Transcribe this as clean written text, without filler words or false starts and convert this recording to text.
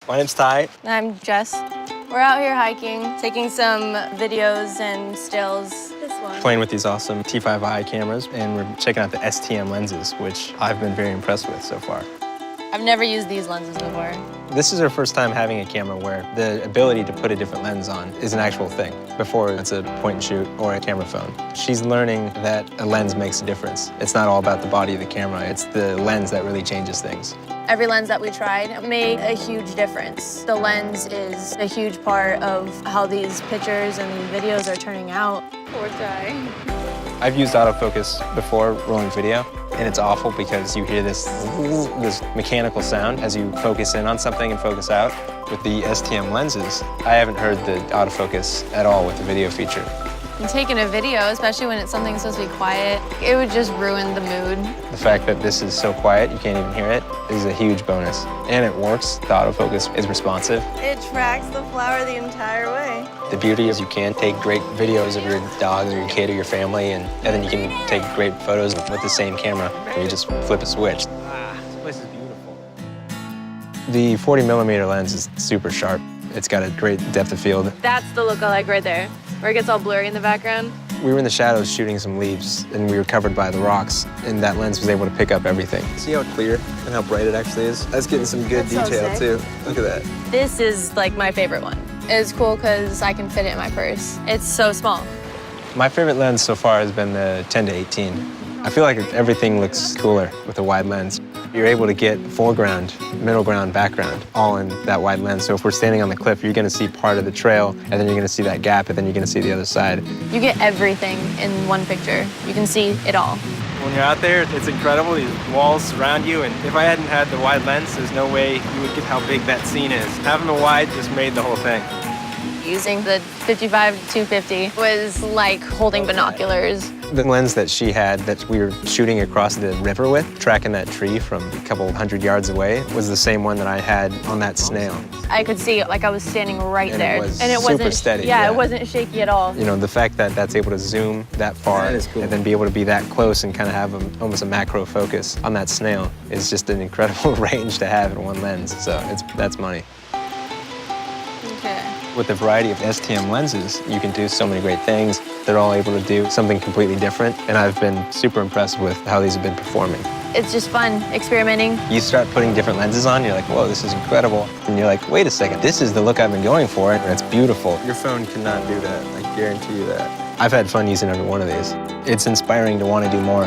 My name's Ty. I'm Jess. We're out here hiking, taking some videos and stills. This one. Playing with these awesome T5i cameras, and we're checking out the STM lenses, which I've been very impressed with so far. I've never used these lenses before. This is her first time having a camera where the ability to put a different lens on is an actual thing. Before, it's a point and shoot or a camera phone. She's learning that a lens makes a difference. It's not all about the body of the camera, it's the lens that really changes things. Every lens that we tried made a huge difference. The lens is a huge part of how these pictures and these videos are turning out. Poor Ty. I've used autofocus before rolling video, and it's awful because you hear this mechanical sound as you focus in on something and focus out. With the STM lenses, I haven't heard the autofocus at all with the video feature. And taking a video, especially when it's something supposed to be quiet, it would just ruin the mood. The fact that this is so quiet, you can't even hear it, is a huge bonus. And it works. The autofocus is responsive. It tracks the flower the entire way. The beauty is you can take great videos of your dog or your kid or your family, and then you can take great photos with the same camera. You just flip a switch. This place is beautiful. The 40mm lens is super sharp. It's got a great depth of field. That's the look I like right there, where it gets all blurry in the background. We were in the shadows shooting some leaves, and we were covered by the rocks, and that lens was able to pick up everything. See how clear and how bright it actually is? That's getting some good detail, too. Look at that. This is like my favorite one. It's cool because I can fit it in my purse. It's so small. My favorite lens so far has been the 10 to 18. I feel like everything looks cooler with a wide lens. You're able to get foreground, middle ground, background, all in that wide lens. So if we're standing on the cliff, you're gonna see part of the trail, and then you're gonna see that gap, and then you're gonna see the other side. You get everything in one picture. You can see it all. When you're out there, it's incredible. These walls surround you, and if I hadn't had the wide lens, there's no way you would get how big that scene is. Having the wide just made the whole thing. Using the 55-250 was like holding binoculars. The lens that she had that we were shooting across the river with, tracking that tree from a couple hundred yards away, was the same one that I had on that snail. I could see it like I was standing right And there. it was and it super wasn't steady, Yeah, yeah. it wasn't shaky at all. You know, the fact that that's able to zoom that far That is cool. and then be able to be that close and kind of have almost a macro focus on that snail is just an incredible range to have in one lens. So that's money. Okay. With the variety of STM lenses, you can do so many great things. They're all able to do something completely different, and I've been super impressed with how these have been performing. It's just fun, experimenting. You start putting different lenses on, you're like, whoa, this is incredible. And you're like, wait a second, this is the look I've been going for, and it's beautiful. Your phone cannot do that, I guarantee you that. I've had fun using every one of these. It's inspiring to want to do more.